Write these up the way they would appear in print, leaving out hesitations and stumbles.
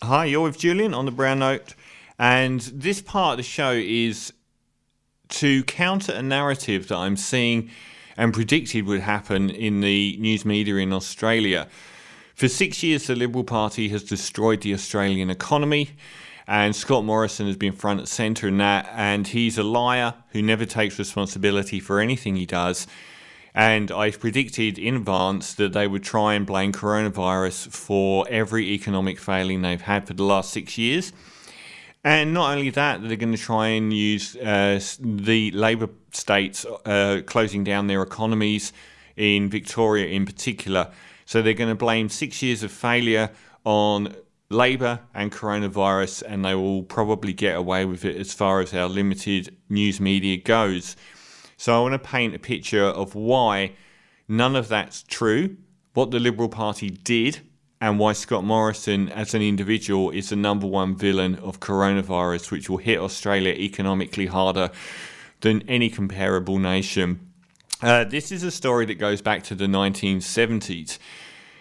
Hi, you're with Julian on the Brown Note, and this part of the show is to counter a narrative that I'm seeing and predicted would happen in the news media in Australia. For 6 years, the Liberal Party has destroyed the Australian economy, and Scott Morrison has been front and centre in that, and he's a liar who never takes responsibility for anything he does. And I've predicted in advance that they would try and blame coronavirus for every economic failing they've had for the last 6 years. And not only that, they're going to try and use the Labor states closing down their economies, in Victoria in particular. So they're going to blame 6 years of failure on Labor and coronavirus, and they will probably get away with it as far as our limited news media goes. So I want to paint a picture of why none of that's true, what the Liberal Party did, and why Scott Morrison as an individual is the number one villain of coronavirus, which will hit Australia economically harder than any comparable nation. This is a story that goes back to the 1970s.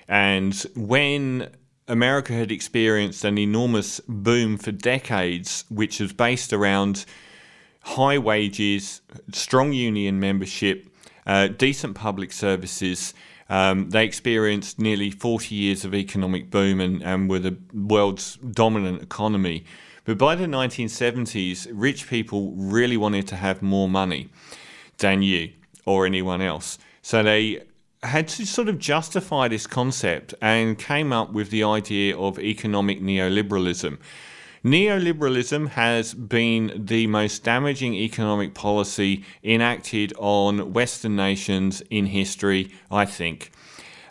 And when America had experienced an enormous boom for decades, which was based around high wages, strong union membership, decent public services. They experienced nearly 40 years of economic boom and were the world's dominant economy. But by the 1970s, rich people really wanted to have more money than you or anyone else. So they had to sort of justify this concept and came up with the idea of economic neoliberalism. Neoliberalism has been the most damaging economic policy enacted on Western nations in history, I think.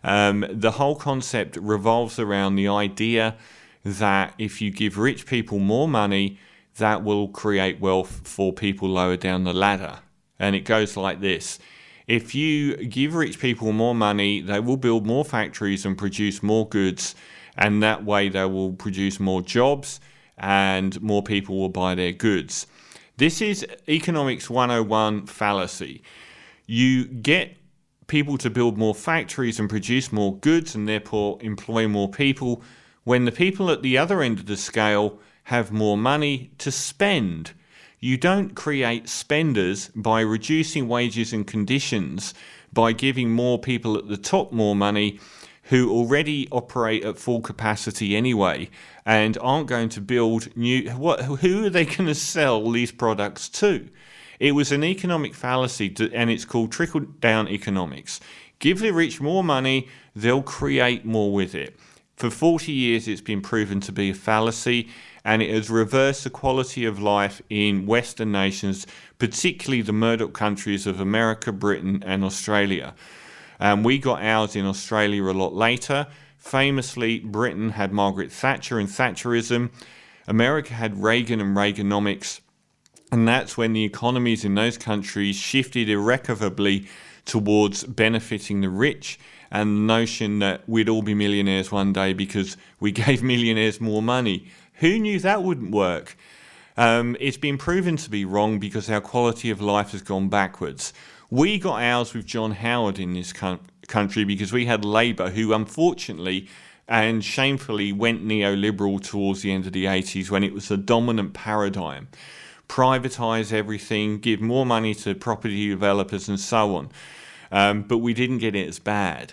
The whole concept revolves around the idea that if you give rich people more money, that will create wealth for people lower down the ladder. And it goes like this. If you give rich people more money, they will build more factories and produce more goods, and that way they will produce more jobs, and more people will buy their goods. This is economics 101 fallacy. You get people to build more factories and produce more goods and therefore employ more people when the people at the other end of the scale have more money to spend. You don't create spenders by reducing wages and conditions, by giving more people at the top more money who already operate at full capacity anyway and aren't going to build new. Who are they going to sell these products to? It was an economic fallacy, and it's called trickle-down economics. Give the rich more money, they'll create more with it. For 40 years, it's been proven to be a fallacy, and it has reversed the quality of life in Western nations, particularly the Murdoch countries of America, Britain, and Australia. We got ours in Australia a lot later. Famously, Britain had Margaret Thatcher and Thatcherism. America had Reagan and Reaganomics. And that's when the economies in those countries shifted irrecoverably towards benefiting the rich, and the notion that we'd all be millionaires one day because we gave millionaires more money. Who knew that wouldn't work? It's been proven to be wrong because our quality of life has gone backwards. We got ours with John Howard in this country because we had Labour, who unfortunately and shamefully went neoliberal towards the end of the 80s when it was the dominant paradigm. Privatise everything, give more money to property developers and so on. But we didn't get it as bad.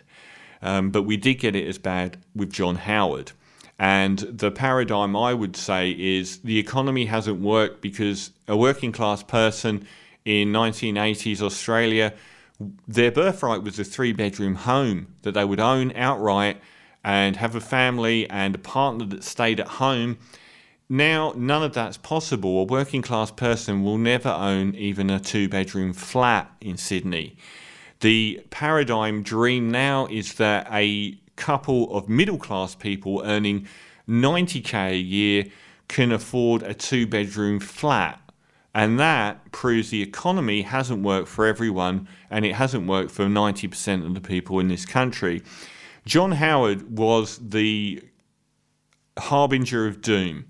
But we did get it as bad with John Howard. And the paradigm, I would say, is the economy hasn't worked because a working class person in 1980s Australia, their birthright was a 3-bedroom home that they would own outright and have a family and a partner that stayed at home. Now, none of that's possible. A working class person will never own even a 2-bedroom flat in Sydney. The paradigm dream now is that a couple of middle class people earning 90k a year can afford a 2-bedroom flat. And that proves the economy hasn't worked for everyone, and it hasn't worked for 90% of the people in this country. John Howard was the harbinger of doom.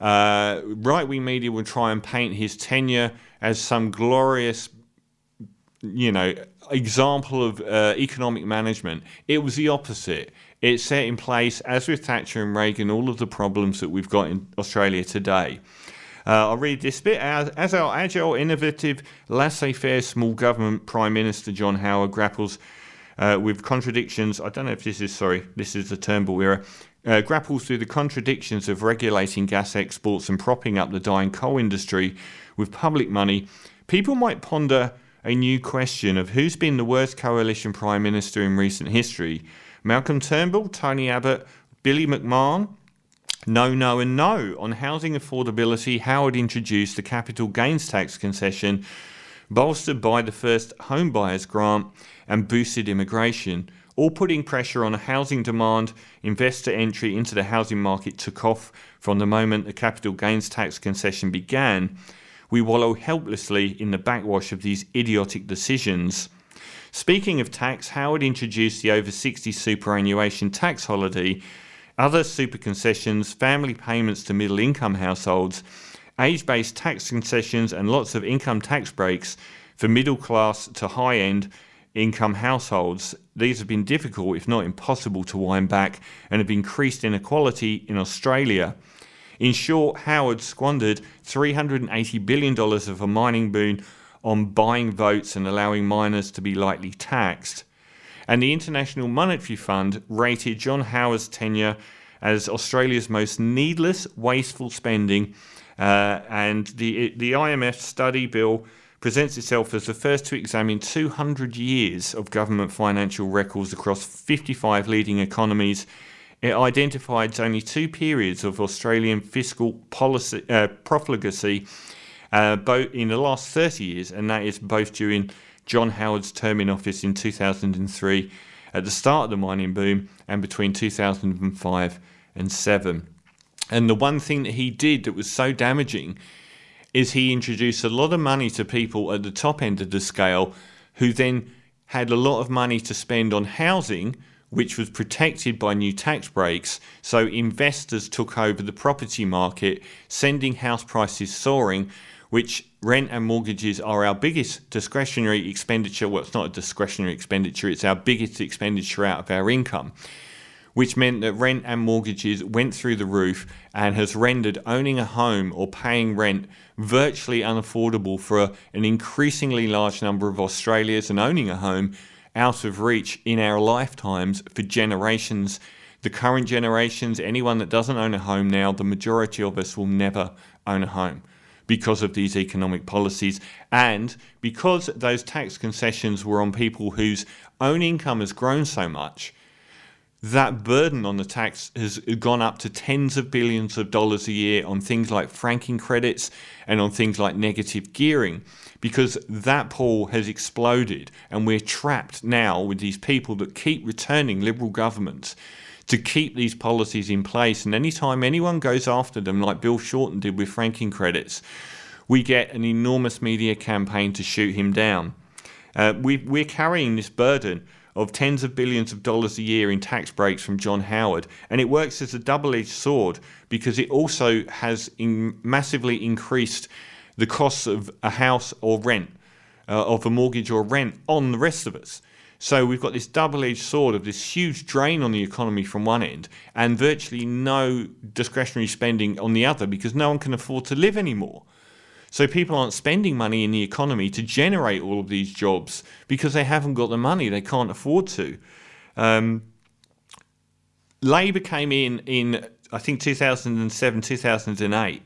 Right-wing media will try and paint his tenure as some glorious, example of economic management. It was the opposite. It set in place, as with Thatcher and Reagan, all of the problems that we've got in Australia today. I'll read this bit. As our agile, innovative, laissez-faire small government Prime Minister John Howard grapples with contradictions, I don't know if this is the Turnbull era, grapples through the contradictions of regulating gas exports and propping up the dying coal industry with public money, people might ponder a new question of who's been the worst coalition Prime Minister in recent history. Malcolm Turnbull, Tony Abbott, Billy McMahon. No, no and no. On housing affordability, Howard introduced the capital gains tax concession, bolstered by the first home buyers grant and boosted immigration, all putting pressure on housing demand. Investor entry into the housing market took off from the moment the capital gains tax concession began. We wallow helplessly in the backwash of these idiotic decisions. Speaking of tax, Howard introduced the over 60 superannuation tax holiday, other super concessions, family payments to middle income households, age-based tax concessions and lots of income tax breaks for middle class to high-end income households. These have been difficult, if not impossible, to wind back and have increased inequality in Australia. In short, Howard squandered $380 billion of a mining boon on buying votes and allowing miners to be lightly taxed. And the International Monetary Fund rated John Howard's tenure as Australia's most needless, wasteful spending. And the IMF study bill presents itself as the first to examine 200 years of government financial records across 55 leading economies. It identifies only 2 periods of Australian fiscal policy profligacy both in the last 30 years, and that is both during John Howard's term in office in 2003, at the start of the mining boom, and between 2005 and 7. And the one thing that he did that was so damaging is he introduced a lot of money to people at the top end of the scale who then had a lot of money to spend on housing, which was protected by new tax breaks. So investors took over the property market, sending house prices soaring, which rent and mortgages are our biggest discretionary expenditure. Well, it's not a discretionary expenditure, it's our biggest expenditure out of our income, which meant that rent and mortgages went through the roof and has rendered owning a home or paying rent virtually unaffordable for an increasingly large number of Australians, and owning a home out of reach in our lifetimes for generations. The current generations, anyone that doesn't own a home now, the majority of us will never own a home because of these economic policies, and because those tax concessions were on people whose own income has grown so much. That burden on the tax has gone up to tens of billions of dollars a year on things like franking credits and on things like negative gearing, because that pool has exploded, and we're trapped now with these people that keep returning Liberal governments to keep these policies in place. And anytime anyone goes after them, like Bill Shorten did with franking credits, we get an enormous media campaign to shoot him down. We're carrying this burden of tens of billions of dollars a year in tax breaks from John Howard, and it works as a double-edged sword because it also has massively increased the costs of a house or rent, of a mortgage or rent on the rest of us. So we've got this double-edged sword of this huge drain on the economy from one end and virtually no discretionary spending on the other, because no one can afford to live anymore. So people aren't spending money in the economy to generate all of these jobs because they haven't got the money, they can't afford to. Labour came in I think 2007, 2008.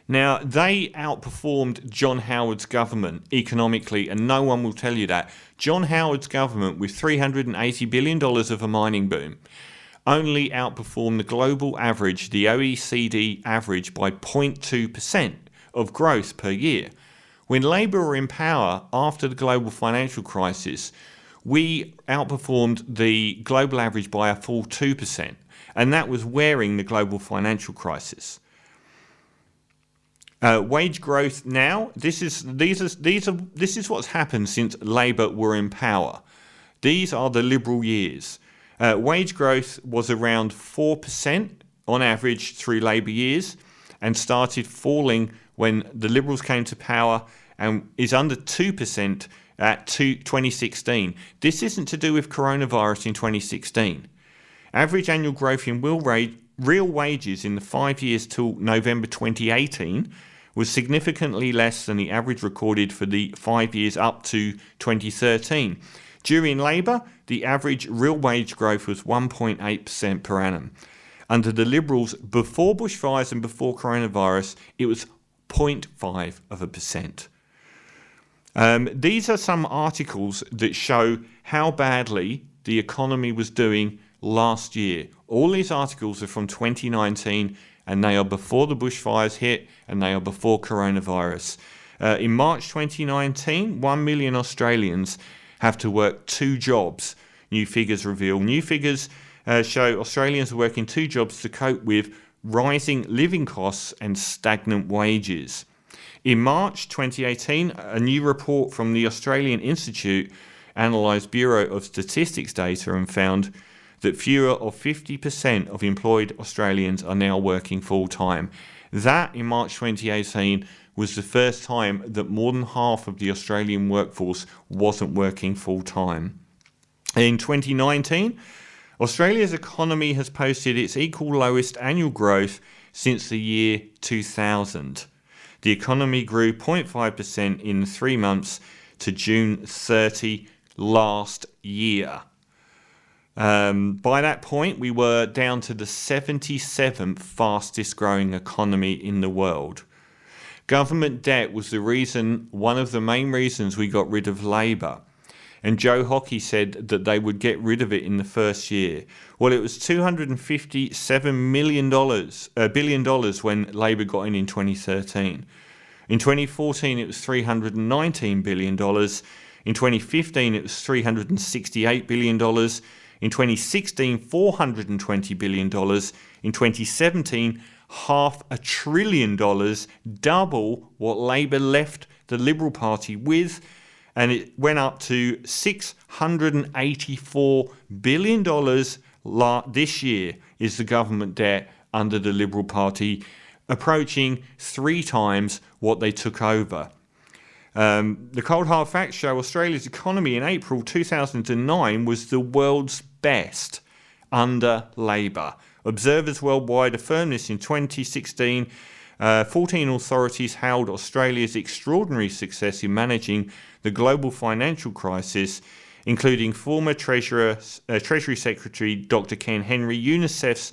Now, they outperformed John Howard's government economically, and no one will tell you that. John Howard's government, with $380 billion of a mining boom, only outperformed the global average, the OECD average, by 0.2% of growth per year. When Labour were in power after the global financial crisis, we outperformed the global average by a full 2%, and that was wearing the global financial crisis. Wage growth now. This is what's happened since Labour were in power. These are the Liberal years. Wage growth was around 4% on average through Labour years, and started falling when the Liberals came to power, and is under 2% at 2016. This isn't to do with coronavirus in 2016. Average annual growth in real wages in the 5 years till November 2018 was significantly less than the average recorded for the 5 years up to 2013. During Labour, the average real wage growth was 1.8% per annum. Under the Liberals, before bushfires and before coronavirus, it was 0.5%. These are some articles that show how badly the economy was doing last year. All these articles are from 2019, and they are before the bushfires hit, and they are before coronavirus. In March 2019, 1 million Australians have to work 2 jobs, new figures reveal. New figures show Australians are working 2 jobs to cope with rising living costs and stagnant wages. In March 2018, a new report from the Australian Institute analysed Bureau of Statistics data and found that fewer of 50% of employed Australians are now working full-time. That, in March 2018, was the first time that more than half of the Australian workforce wasn't working full-time. In 2019, Australia's economy has posted its equal lowest annual growth since the year 2000. The economy grew 0.5% in 3 months to June 30 last year. By that point, we were down to the 77th fastest growing economy in the world. Government debt was one of the main reasons we got rid of Labour. And Joe Hockey said that they would get rid of it in the first year. Well, it was $257 billion when Labour got in 2013. In 2014, it was $319 billion. In 2015, it was $368 billion. In 2016, $420 billion. In 2017, $500 billion, double what Labour left the Liberal Party with, and it went up to $684 billion this year is the government debt under the Liberal Party, approaching 3 times what they took over. The cold hard facts show Australia's economy in April 2009 was the world's best under Labour. Observers worldwide affirmed this in 2016. 14 authorities hailed Australia's extraordinary success in managing the global financial crisis, including former Treasury Secretary Dr. Ken Henry, UNICEF's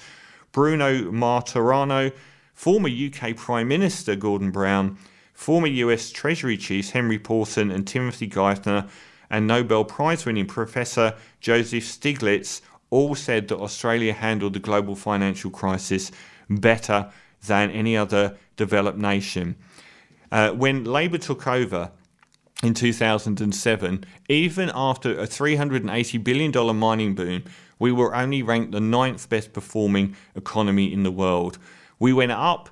Bruno Martorano, former UK Prime Minister Gordon Brown, former US Treasury Chiefs Henry Paulson and Timothy Geithner, and Nobel Prize-winning Professor Joseph Stiglitz all said that Australia handled the global financial crisis better than any other developed nation. When Labour took over in 2007, even after a $380 billion mining boom, we were only ranked the 9th best performing economy in the world. We went up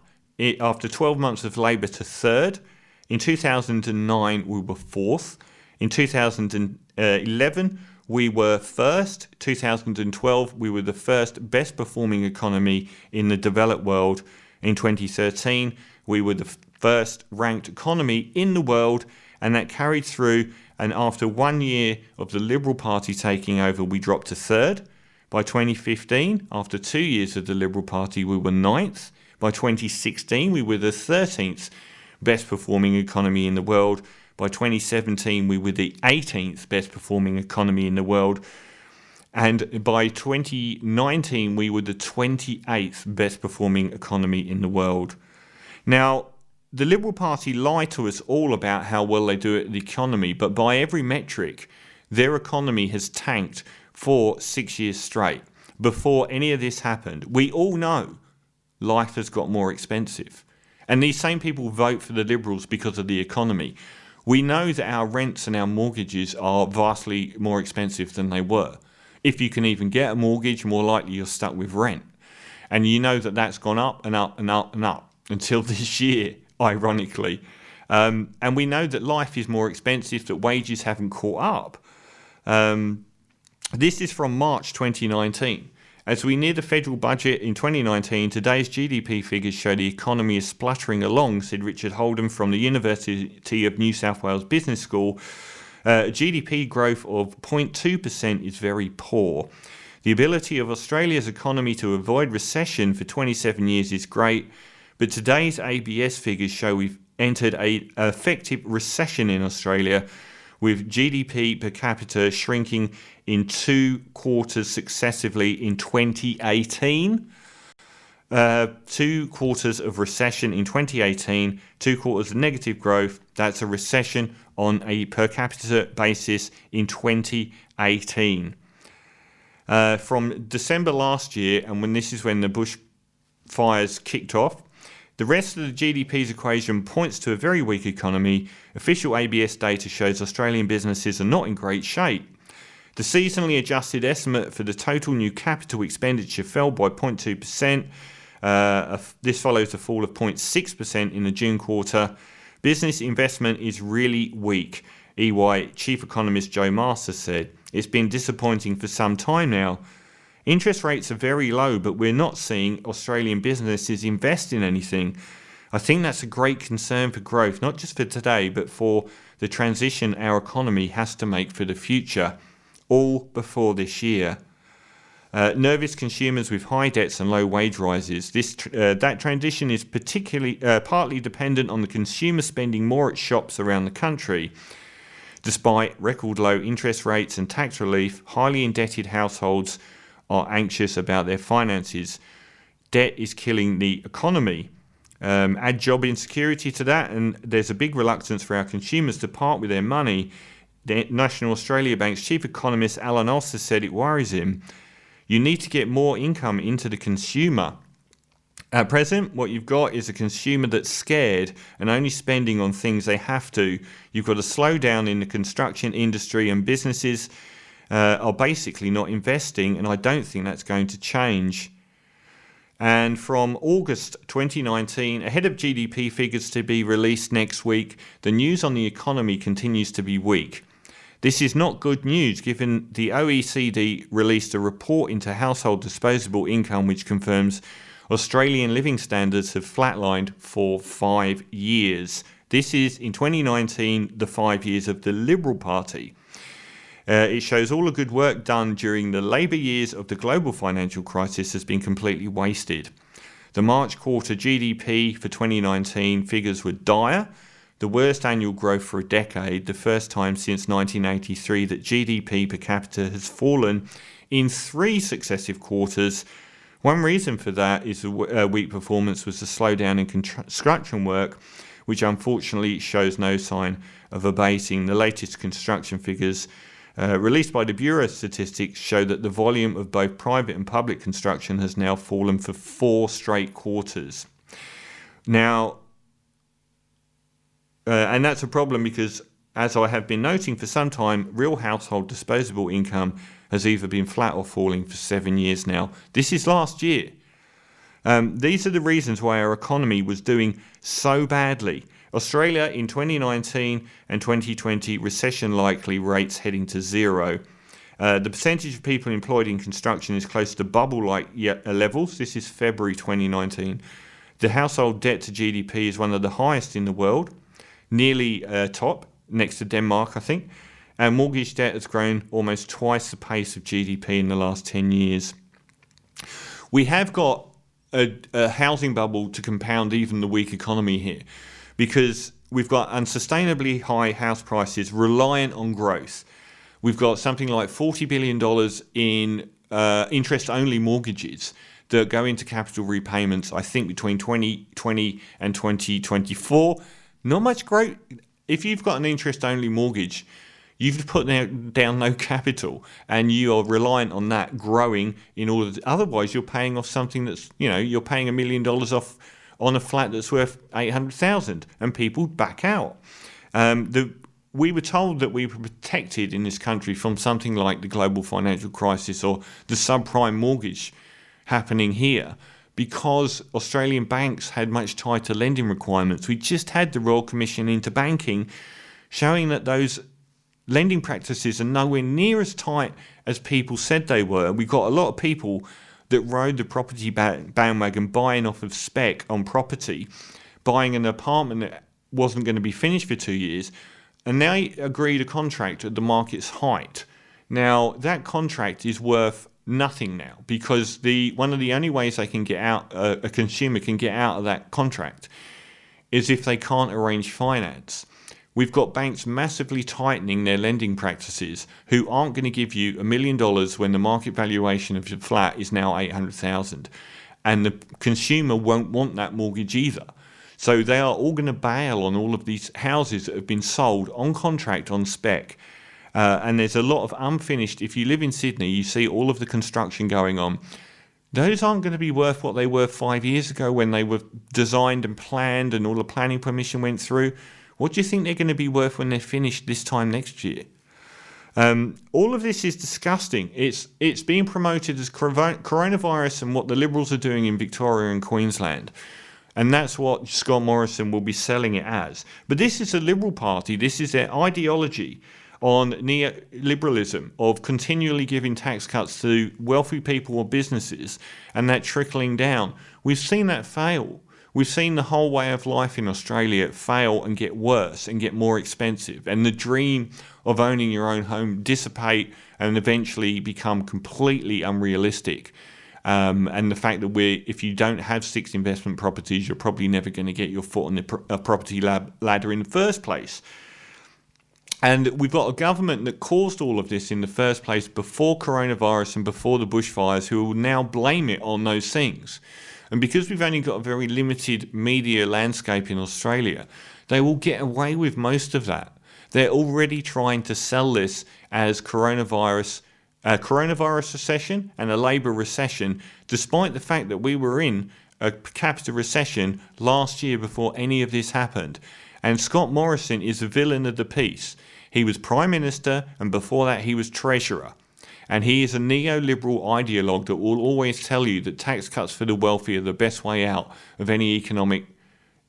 after 12 months of Labour to 3rd. In 2009, we were 4th. In 2011, we were 1st. 2012, we were the first best performing economy in the developed world. In 2013, we were the first ranked economy in the world, and that carried through. And after 1 year of the Liberal Party taking over, we dropped to 3rd. By 2015, after 2 years of the Liberal Party, we were 9th. By 2016, we were the 13th best performing economy in the world. By 2017, we were the 18th best performing economy in the world. And by 2019, we were the 28th best performing economy in the world. Now, the Liberal Party lie to us all about how well they do at the economy, but by every metric, their economy has tanked for 6 years straight. Before any of this happened, we all know life has got more expensive. And these same people vote for the Liberals because of the economy. We know that our rents and our mortgages are vastly more expensive than they were. If you can even get a mortgage, more likely you're stuck with rent. And you know that that's gone up and up and up and up until this year, ironically. And we know that life is more expensive, that wages haven't caught up. This is from March 2019. As we near the federal budget in 2019, today's GDP figures show the economy is spluttering along, said Richard Holden from the University of New South Wales Business School. GDP growth of 0.2% is very poor. The ability of Australia's economy to avoid recession for 27 years is great, but today's ABS figures show we've entered an effective recession in Australia, with GDP per capita shrinking in 2 quarters successively in 2018. 2 quarters of recession in 2018, 2 quarters of negative growth. That's a recession on a per capita basis in 2018. From December last year, and when the bushfires kicked off, the rest of the GDP's equation points to a very weak economy. Official ABS data shows Australian businesses are not in great shape. The seasonally adjusted estimate for the total new capital expenditure fell by 0.2%. This follows a fall of 0.6% in the June quarter. Business investment is really weak, EY Chief Economist Joe Masters said. It's been disappointing for some time now. Interest rates are very low, but we're not seeing Australian businesses invest in anything. I think that's a great concern for growth, not just for today, but for the transition our economy has to make for the future, all before this year. Nervous consumers with high debts and low wage rises. That transition is partly dependent on the consumer spending more at shops around the country. Despite record low interest rates and tax relief, highly indebted households are anxious about their finances. Debt is killing the economy. Add job insecurity to that, and there's a big reluctance for our consumers to part with their money. The National Australia Bank's chief economist Alan Alster said it worries him. You need to get more income into the consumer. At present, what you've got is a consumer that's scared and only spending on things they have to. You've got a slowdown in the construction industry, and businesses are basically not investing, and I don't think that's going to change. And from August 2019, ahead of GDP figures to be released next week, the news on the economy continues to be weak. This is not good news, given the OECD released a report into household disposable income which confirms Australian living standards have flatlined for 5 years. This is, in 2019, the 5 years of the Liberal Party. It shows all the good work done during the Labour years of the global financial crisis has been completely wasted. The March quarter GDP for 2019 figures were dire, the worst annual growth for a decade, the first time since 1983 that GDP per capita has fallen in 3 successive quarters. One reason for that is the weak performance was the slowdown in construction work, which unfortunately shows no sign of abating. The latest construction figures released by the Bureau of Statistics show that the volume of both private and public construction has now fallen for 4 straight quarters. Now, and that's a problem because, as I have been noting for some time, real household disposable income has either been flat or falling for 7 years now. This is last year. These are the reasons why our economy was doing so badly. Australia in 2019 and 2020, recession likely, rates heading to 0. The percentage of people employed in construction is close to bubble-like levels. This is February 2019. The household debt to GDP is one of the highest in the world, nearly top, next to Denmark, I think. And mortgage debt has grown almost twice the pace of GDP in the last 10 years. We have got a housing bubble to compound even the weak economy here, because we've got unsustainably high house prices reliant on growth. We've got something like $40 billion in interest-only mortgages that go into capital repayments, I think, between 2020 and 2024. Not much growth. If you've got an interest-only mortgage, you've put down no capital, and you are reliant on that growing in order to, otherwise you're paying off something that's, you're paying $1 million off on a flat that's worth $800,000, and people back out. We were told that we were protected in this country from something like the global financial crisis or the subprime mortgage happening here, because Australian banks had much tighter lending requirements. We just had the Royal Commission into Banking showing that those lending practices are nowhere near as tight as people said they were. We've got a lot of people that rode the property bandwagon, buying off of spec on property, buying an apartment that wasn't going to be finished for 2 years, and now agreed a contract at the market's height. Now, that contract is worth nothing now, because one of the only ways they can get out, a consumer can get out of that contract, is if they can't arrange finance. We've got banks massively tightening their lending practices, who aren't going to give you $1 million when the market valuation of your flat is now $800,000, and the consumer won't want that mortgage either. So they are all going to bail on all of these houses that have been sold on contract, on spec. And there's a lot of unfinished. If you live in Sydney, you see all of the construction going on. Those aren't going to be worth what they were 5 years ago when they were designed and planned and all the planning permission went through. What do you think they're going to be worth when they're finished this time next year? All of this is disgusting. It's being promoted as coronavirus and what the Liberals are doing in Victoria and Queensland. And that's what Scott Morrison will be selling it as. But this is a Liberal Party. This is their ideology on neoliberalism, of continually giving tax cuts to wealthy people or businesses and that trickling down. We've seen that fail. We've seen the whole way of life in Australia fail and get worse and get more expensive, and the dream of owning your own home dissipate and eventually become completely unrealistic. And the fact that if you don't have 6 investment properties, you're probably never going to get your foot on the property ladder in the first place. And we've got a government that caused all of this in the first place before coronavirus and before the bushfires, who will now blame it on those things. And because we've only got a very limited media landscape in Australia, they will get away with most of that. They're already trying to sell this as coronavirus recession and a Labour recession, despite the fact that we were in a per capita recession last year before any of this happened. And Scott Morrison is the villain of the piece. He was Prime Minister, and before that he was Treasurer. And he is a neoliberal ideologue that will always tell you that tax cuts for the wealthy are the best way out of any economic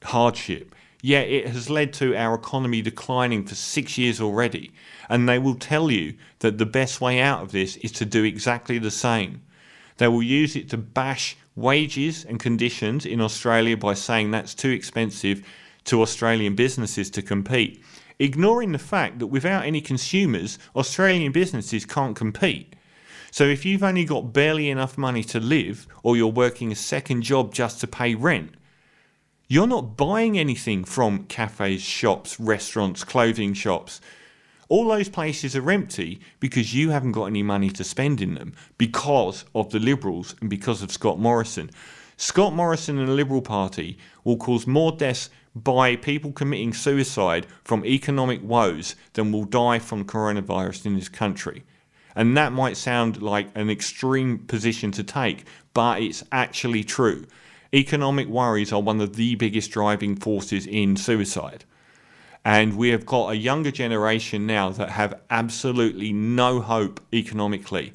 hardship. Yet it has led to our economy declining for 6 years already. And they will tell you that the best way out of this is to do exactly the same. They will use it to bash wages and conditions in Australia by saying that's too expensive to Australian businesses to compete, ignoring the fact that without any consumers, Australian businesses can't compete. So if you've only got barely enough money to live, or you're working a second job just to pay rent, you're not buying anything from cafes, shops, restaurants, clothing shops. All those places are empty because you haven't got any money to spend in them because of the Liberals and because of Scott Morrison. Scott Morrison and the Liberal Party will cause more deaths by people committing suicide from economic woes than will die from coronavirus in this country. And that might sound like an extreme position to take, but it's actually true. Economic worries are one of the biggest driving forces in suicide. And we have got a younger generation now that have absolutely no hope economically.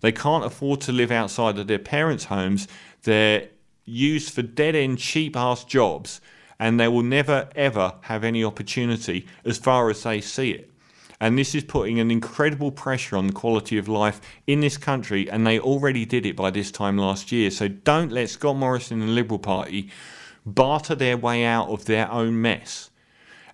They can't afford to live outside of their parents' homes. They're used for dead-end, cheap-ass jobs, and they will never, ever have any opportunity as far as they see it. And this is putting an incredible pressure on the quality of life in this country, and they already did it by this time last year. So don't let Scott Morrison and the Liberal Party barter their way out of their own mess.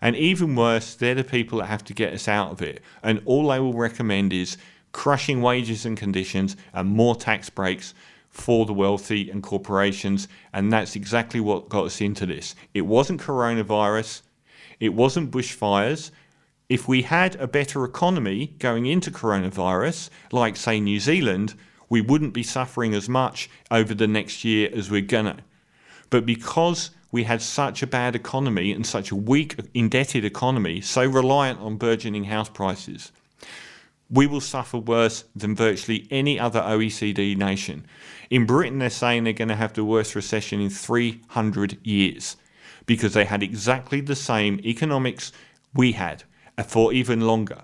And even worse, they're the people that have to get us out of it. And all they will recommend is crushing wages and conditions and more tax breaks for the wealthy and corporations. And that's exactly what got us into this. It wasn't coronavirus. It wasn't bushfires. If we had a better economy going into coronavirus, like, say, New Zealand, we wouldn't be suffering as much over the next year as we're gonna. But because we had such a bad economy and such a weak, indebted economy, so reliant on burgeoning house prices, we will suffer worse than virtually any other OECD nation. In Britain, they're saying they're going to have the worst recession in 300 years because they had exactly the same economics we had for even longer.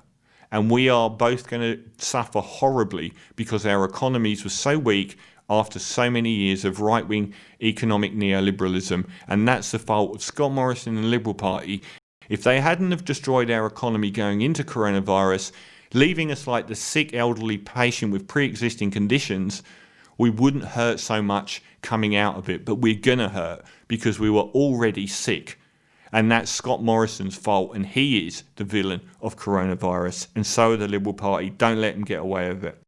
And we are both going to suffer horribly because our economies were so weak after so many years of right-wing economic neoliberalism. And that's the fault of Scott Morrison and the Liberal Party. If they hadn't have destroyed our economy going into coronavirus, leaving us like the sick elderly patient with pre-existing conditions, we wouldn't hurt so much coming out of it. But we're going to hurt because we were already sick. And that's Scott Morrison's fault, and he is the villain of coronavirus. And so the Liberal Party. Don't let him get away with it.